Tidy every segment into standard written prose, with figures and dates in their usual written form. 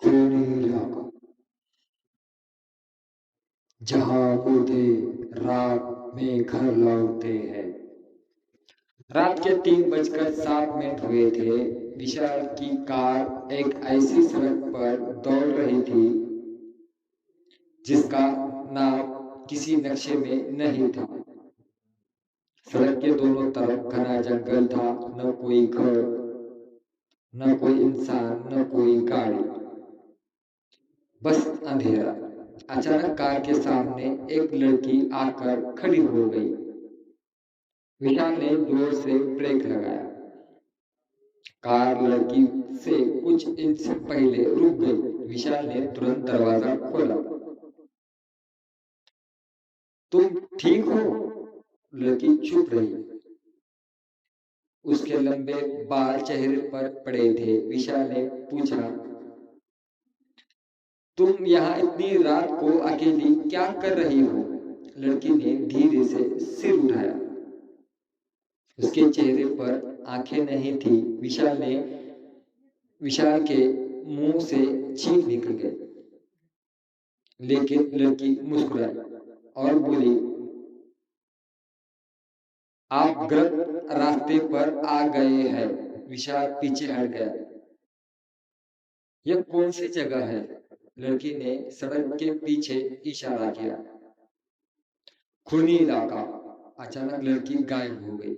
खूनी इलाका जहां बूढ़े रात में घर लौटते हैं। रात के 3:07 हुए थे। विशाल की कार एक ऐसी सड़क पर दौड़ रही थी जिसका नाम किसी नक्शे में नहीं था। सड़क के दोनों तरफ घना जंगल था, न कोई घर, न कोई इंसान, न कोई गाड़ी, बस अंधेरा। अचानक कार के सामने एक लड़की आकर खड़ी हो गई। विशाल ने जोर से ब्रेक लगाया। कार लड़की से कुछ इंच पहले रुक गई। विशाल ने तुरंत दरवाजा खोला। तुम ठीक हो? लड़की चुप रही। उसके लंबे बाल चेहरे पर पड़े थे। विशाल ने पूछा, तुम यहाँ इतनी रात को अकेली क्या कर रही हो? लड़की ने धीरे से सिर उठाया। उसके चेहरे पर आंखें नहीं थी। विशाल के मुंह से छींक निकल गई, लेकिन लड़की मुस्कुराई और बोली, आप गलत रास्ते पर आ गए हैं। विशाल पीछे हट गया। यह कौन सी जगह है? लड़की ने सड़क के पीछे इशारा किया। खूनी इलाका। अचानक लड़की गायब हो गई।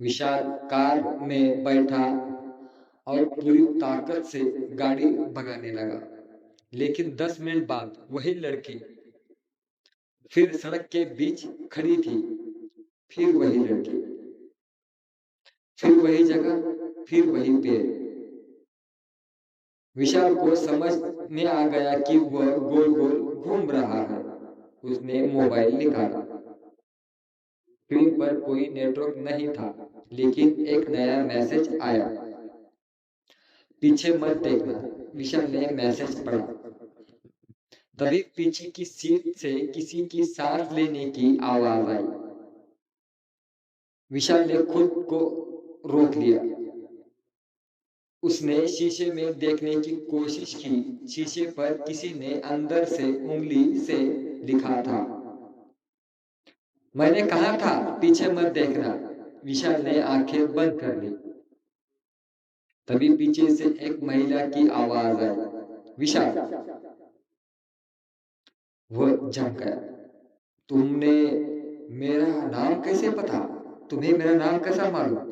विशाल कार में बैठा और पूरी ताकत से गाड़ी भगाने लगा। लेकिन 10 मिनट बाद वही लड़की फिर सड़क के बीच खड़ी थी। फिर वही लड़की, फिर वही जगह, फिर वही पेड़। विशाल को समझ में आ गया कि वह गोल गोल घूम रहा है। उसने मोबाइल निकाला। स्क्रीन पर कोई नेटवर्क नहीं था, लेकिन एक नया मैसेज आया। पीछे मत देखना। विशाल ने मैसेज पढ़ा। तभी पीछे की सीट से किसी की सांस लेने की आवाज आई। विशाल ने खुद को रोक लिया। उसने शीशे में देखने की कोशिश की। शीशे पर किसी ने अंदर से उंगली से लिखा था, मैंने कहा था पीछे मत देखना। विशाल ने आंखें बंद कर ली। तभी पीछे से एक महिला की आवाज आई, विशाल। वह जम गया। तुमने मेरा नाम कैसे पता? तुम्हें मेरा नाम कैसा मालूम?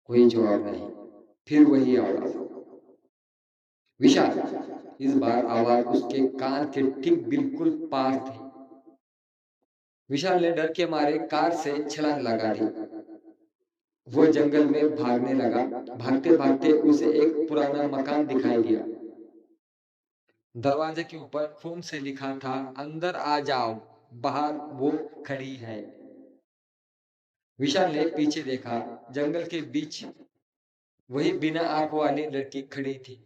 कोई जवाब नहीं। फिर वही आवाज, विशाल। इस बार आवाज उसके कान के ठीक बिल्कुल पास थी। विशाल ने डर के मारे कार से छलांग लगा दी। वो जंगल में भागने लगा। भागते भागते उसे एक पुराना मकान दिखाई दिया। दरवाजे के ऊपर फोम से लिखा था, अंदर आ जाओ, बाहर वो खड़ी है। विशाल ने पीछे देखा। जंगल के बीच वही बिना आंख वाली लड़की खड़ी थी।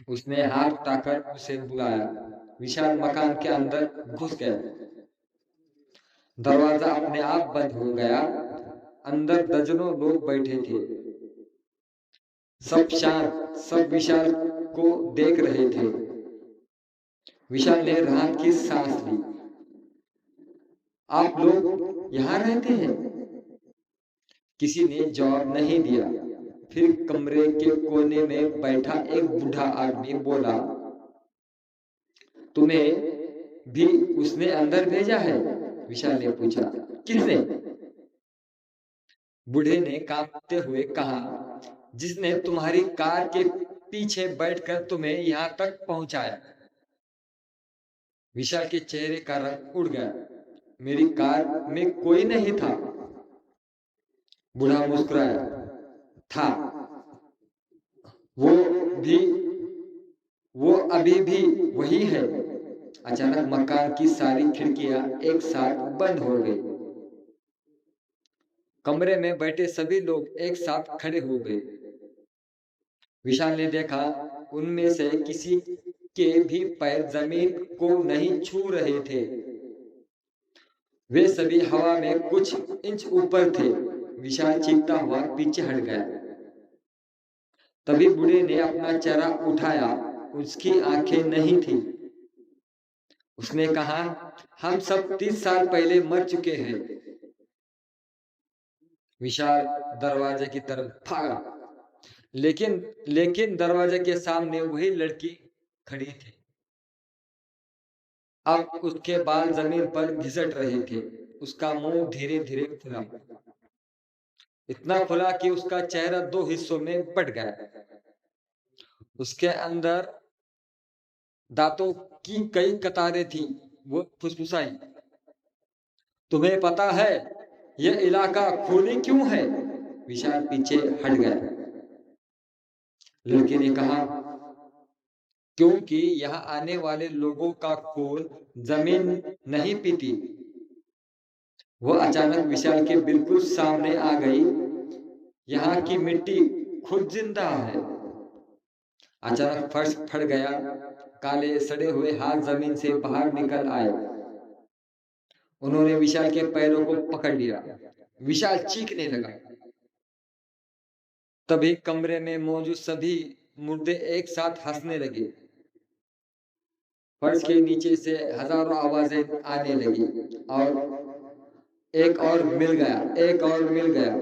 उसने हाथ उठाकर उसे बुलाया। विशाल मकान के अंदर घुस गया। दरवाजा अपने आप बंद हो गया। अंदर दर्जनों लोग बैठे थे। सब शांत, सब विशाल को देख रहे थे। विशाल ने राहत की सांस ली। आप लोग यहाँ रहते हैं? किसी ने जवाब नहीं दिया। फिर कमरे के कोने में बैठा एक बूढ़ा आदमी बोला, तुम्हें भी उसने अंदर भेजा है? विशाल ने पूछा, किसने? बूढ़े ने कांपते हुए कहा, जिसने तुम्हारी कार के पीछे बैठकर तुम्हें यहाँ तक पहुंचाया। विशाल के चेहरे का रंग उड़ गया। मेरी कार में कोई नहीं था। बूढ़ा मुस्कुराया, था। वो भी, वो अभी भी वही है। अचानक मकान की सारी खिड़कियां एक साथ बंद हो गई। कमरे में बैठे सभी लोग एक साथ खड़े हो गए। विशाल ने देखा, उनमें से किसी के भी पैर जमीन को नहीं छू रहे थे। वे सभी हवा में कुछ इंच ऊपर थे। विशाल चीखता हुआ पीछे हट गया। तभी बूढ़े ने अपना चेहरा उठाया। उसकी आंखें नहीं थी। उसने कहा, हम सब 30 साल पहले मर चुके हैं। विशाल दरवाजे की तरफ भागा, लेकिन लेकिन दरवाजे के सामने वही लड़की खड़ी थी। अब उसके बाल जमीन पर घिसट रहे थे। उसका मुंह धीरे धीरे खुला, इतना खुला कि उसका चेहरा 2 हिस्सों में बट गया। उसके अंदर दांतों की कई कतारें थी। वो फुसफुसाई, तुम्हें पता है यह इलाका खूनी क्यों है? विशाल पीछे हट गया। लड़की ने कहा, क्योंकि यहाँ आने वाले लोगों का खून जमीन नहीं पीती। वो अचानक विशाल के बिल्कुल सामने आ गई। यहाँ की मिट्टी खुद जिंदा है। अचानक फर्श फट गया। काले सड़े हुए हाथ जमीन से बाहर निकल आए। उन्होंने विशाल के पैरों को पकड़ लिया। विशाल चीखने लगा। तभी कमरे में मौजूद सभी मुर्दे एक साथ हंसने लगे। फर्श के नीचे से हजारों आवाजें आने लगी और एक और मिल गया, एक और मिल गया।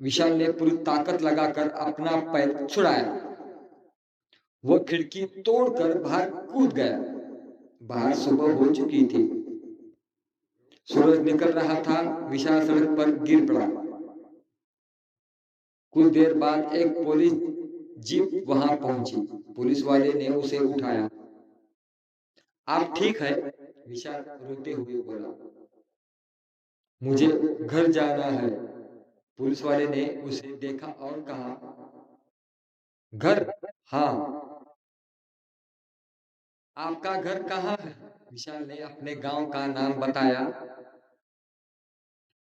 विशाल ने पूरी ताकत लगाकर अपना पैर छुड़ाया। वो खिड़की तोड़कर बाहर कूद गया। बाहर सुबह हो चुकी थी। सूरज निकल रहा था। विशाल सड़क पर गिर पड़ा। कुछ देर बाद एक पुलिस जीप वहां पहुंची। पुलिस वाले ने उसे उठाया। आप ठीक है? विशाल रोते हुए बोला। मुझे घर जाना है। पुलिस वाले ने उसे देखा और कहा, घर? हाँ। आपका घर कहाँ है? विशाल ने अपने गांव का नाम बताया।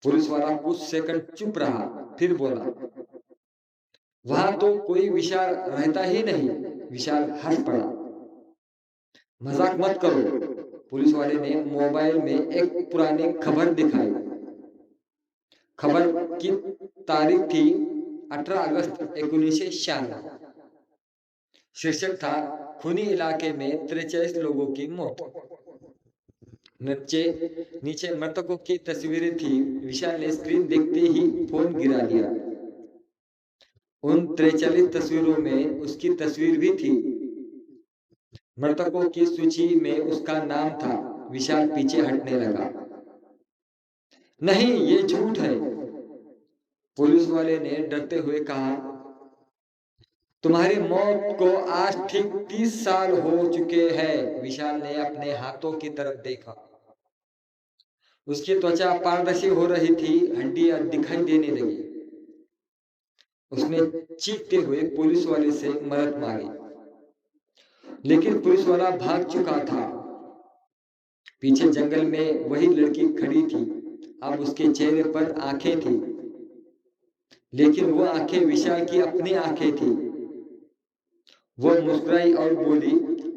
पुलिस वाला कुछ सेकंड चुप रहा, फिर बोला, वहां तो कोई विशाल रहता ही नहीं। विशाल हंस पड़ा। मजाक मत करो। पुलिस वाले ने मोबाइल में एक पुरानी खबर दिखाई। खबर की तारीख थी 18 अगस्त 1996। शीर्षक था, खूनी इलाके में 43 लोगों की मौत। नीचे नीचे मृतकों की तस्वीरें थी। विशाल ने स्क्रीन देखते ही फोन गिरा दिया। उन 43 तस्वीरों में उसकी तस्वीर भी थी। मृतकों की सूची में उसका नाम था। विशाल पीछे हटने लगा। नहीं, ये झूठ है। पुलिस वाले ने डरते हुए कहा, तुम्हारी मौत को आज ठीक 30 साल हो चुके हैं। विशाल ने अपने हाथों की तरफ देखा। उसकी त्वचा पारदर्शी हो रही थी। हड्डियां दिखाई देने लगी। उसने चीखते हुए पुलिस वाले से मदद मांगी, लेकिन पुलिस वाला भाग चुका था। पीछे जंगल में वही लड़की खड़ी थी। अब उसके चेहरे पर आंखें थी, लेकिन वो आंखें विशाल की अपनी आंखें थी। वो मुस्कुराई और बोली,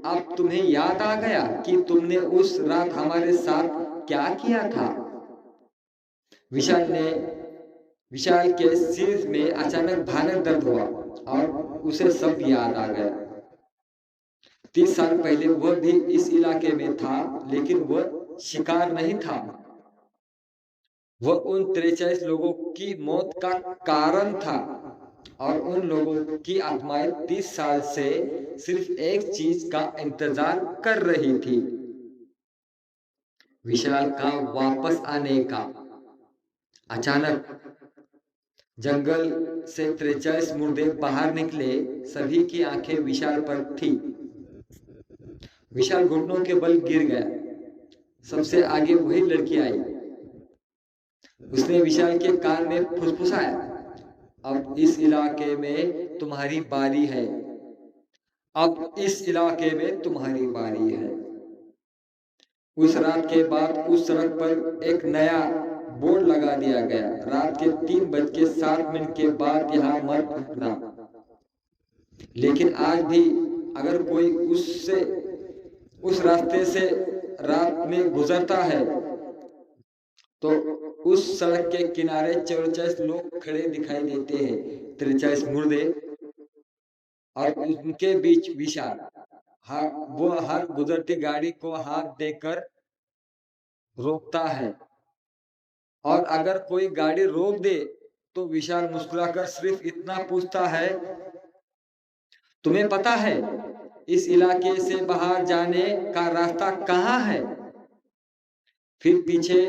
अब तुम्हें याद आ गया कि तुमने उस रात हमारे साथ क्या किया था? विशाल के सिर में अचानक भयानक दर्द हुआ और उसे सब याद आ गया। 30 साल पहले वह भी इस इलाके में था, लेकिन वह शिकार नहीं था। वह उन 43 लोगों की मौत का कारण था और उन लोगों की आत्माएं 30 साल से सिर्फ एक चीज का इंतजार कर रही थी, विशाल का वापस आने का। अचानक जंगल से 43 मुर्दे बाहर निकले। सभी की आंखें विशाल पर थी। विशाल घुटनों के बल गिर गया। सबसे आगे वही लड़की आई। उसने विशाल के कान में फुसफुसाया, अब इस इलाके में तुम्हारी बारी है। अब इस इलाके में तुम्हारी बारी है। उस रात के बाद उस सड़क पर एक नया बोर्ड लगा दिया गया, रात के 3:07 के बाद यहाँ मत रुकना। लेकिन आज भी अगर कोई उस रास्ते से रात में गुजरता है तो उस सड़क के किनारे 44 लोग खड़े दिखाई देते हैं, 43 मुर्दे, और उनके बीच विशाल। वो हर गुजरती गाड़ी को हाथ देकर रोकता है, और अगर कोई गाड़ी रोक दे तो विशाल मुस्कुराकर सिर्फ इतना पूछता है, तुम्हें पता है इस इलाके से बाहर जाने का रास्ता कहाँ है? फिर पीछे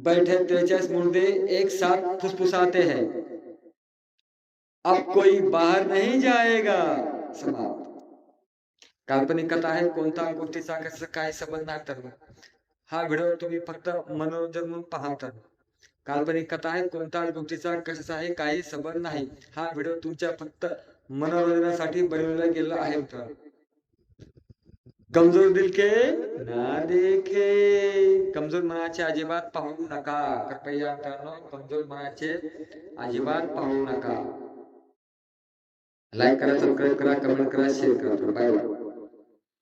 बैठे 43 मुर्दे एक साथ फुसफुसाते हैं, अब कोई बाहर नहीं जाएगा। समाप्त। काल्पनिक कथा आहे, कोणता गोष्टीचा काही संबंध नाही तर हा व्हिडिओ तुम्ही फक्त मनोरंजन म्हणून पाहता। काल्पनिक कथा आहे, कोणता गोष्टीचा कशाचाही काही संबंध नाही। हा व्हिडिओ तुमच्या फक्त मनोरंजनासाठी बनवला गेला आहे मित्र। कमजोर दिल के ना देखे, कमजोर मनाचे अजिबात पाहू नका। कृपया मित्रांनो, कमजोर मनाचे अजिबात पाहू नका। लाईक करा, सबस्क्राईब करा, कमेंट करा, शेअर करा। Bye bye.